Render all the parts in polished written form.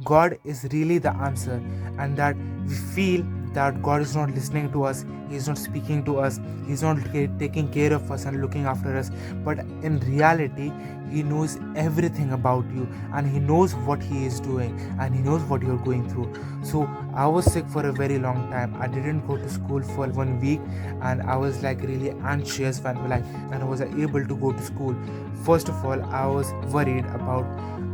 God is really the answer, and that we feel that God is not listening to us, He is not speaking to us, He is not taking care of us and looking after us. But in reality, He knows everything about you, and He knows what He is doing, and He knows what you're going through. So I was sick for a very long time. I didn't go to school for 1 week, and I was like really anxious when I was able to go to school. First of all, I was worried about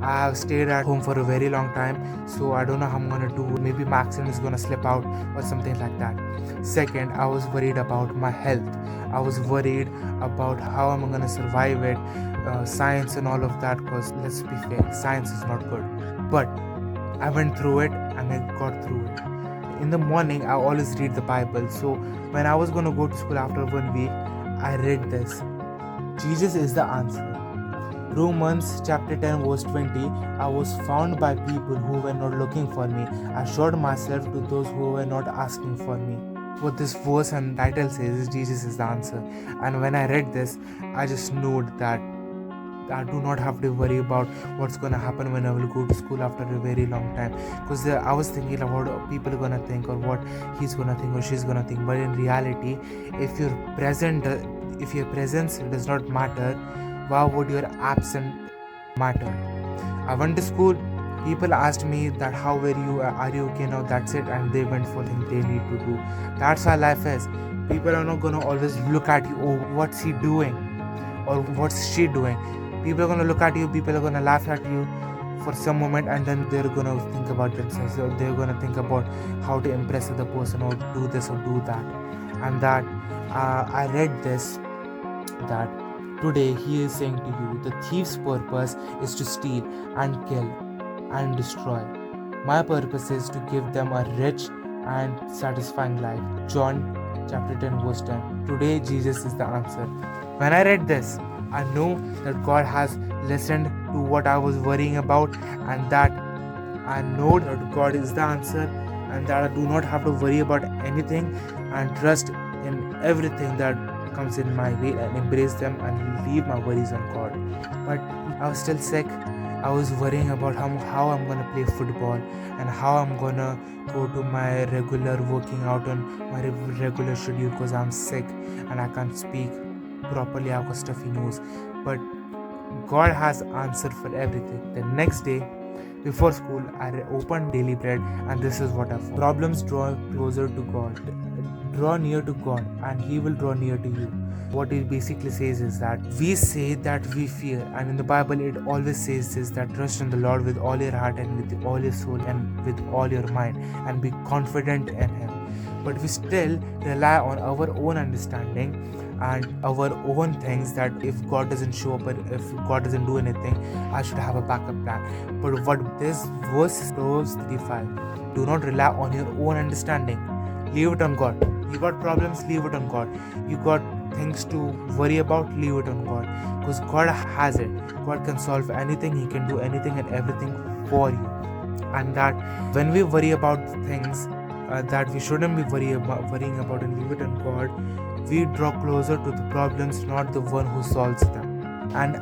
I have stayed at home for a very long time, so I don't know how I'm gonna do. Maybe my accent is gonna slip out or something like that. Second, I was worried about my health. I was worried about how I'm gonna survive it, science and all of that. Because let's be fair, science is not good. But I went through it and I got through it. In the morning, I always read the Bible. So when I was gonna go to school after 1 week, I read this. Jesus is the answer. Romans chapter 10 verse 20. I was found by people who were not looking for me. I showed myself to those who were not asking for me. What this verse and title says is Jesus is the answer. And when I read this, I just knew that I do not have to worry about what's gonna happen when I will go to school after a very long time. Because I was thinking about what people are gonna think, or what he's gonna think or she's gonna think. But in reality, if your present, if your presence does not matter, why would your absent matter? I went to school. People asked me that how were you? Are you okay now? That's it, and they went for things they need to do. That's how life is. People are not gonna always look at you. Oh, what's he doing? Or what's she doing? People are gonna look at you. People are gonna laugh at you for some moment, and then they're gonna think about themselves. Or they're gonna think about how to impress the person, or do this or do that. And that I read this, that today he is saying to you, the thief's purpose is to steal and kill and destroy. My purpose is to give them a rich and satisfying life. John chapter 10 verse 10. Today Jesus is the answer. When I read this, I know that God has listened to what I was worrying about, and that I know that God is the answer, and that I do not have to worry about anything, and trust in everything that comes in my way, and embrace them and leave my worries on God. But I was still sick. I was worrying about how I'm gonna play football, and how I'm gonna go to my regular working out on my regular schedule, because I'm sick and I can't speak properly. I've got stuffy nose. But God has answer for everything. The next day, before school, I opened Daily Bread, and this is what I found. Problems draw closer to God. Draw near to God, and He will draw near to you. What it basically says is that we say that we fear, and in the Bible it always says this, that trust in the Lord with all your heart and with all your soul and with all your mind, and be confident in Him. But we still rely on our own understanding and our own things, that if God doesn't show up or if God doesn't do anything, I should have a backup plan. But what this verse is, Proverbs 35, do not rely on your own understanding. Leave it on God. You got problems, leave it on God. You got things to worry about, leave it on God. Because God has it. God can solve anything, He can do anything and everything for you. And that when we worry about things that we shouldn't be worrying about, and leave it on God, we draw closer to the problems, not the one who solves them. And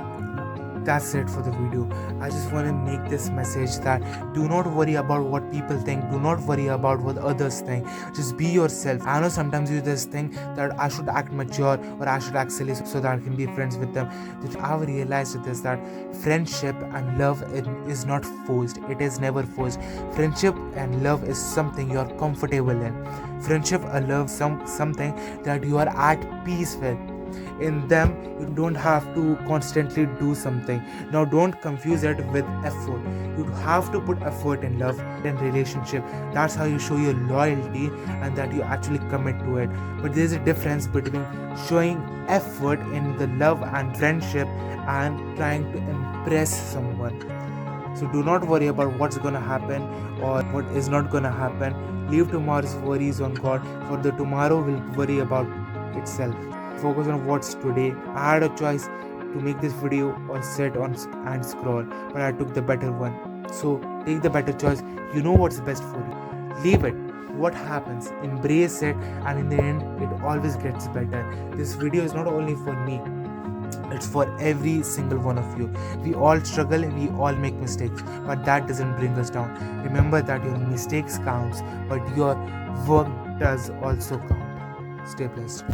that's it for the video. I just want to make this message that do not worry about what people think, do not worry about what others think. Just be yourself. I know sometimes you just think that I should act mature or I should act silly so that I can be friends with them. I've realized this, that friendship and love is not forced. It is never forced. Friendship and love is something you are comfortable in. Friendship and love something that you are at peace with. In them you don't have to constantly do something. Now don't confuse it with effort. You have to put effort in love and relationship. That's how you show your loyalty and that you actually commit to it. But there's a difference between showing effort in the love and friendship and trying to impress someone. So do not worry about what's gonna happen or what is not gonna happen. Leave tomorrow's worries on God, for the tomorrow will worry about itself. Focus on what's today. I had a choice to make this video or sit on and scroll, but I took the better one. So take the better choice. You know what's best for you. Leave it. What happens, embrace it, and in the end it always gets better. This video is not only for me, It's for every single one of you. We all struggle, we all make mistakes, but that doesn't bring us down. Remember that your mistakes counts, but your work does also count. Stay blessed.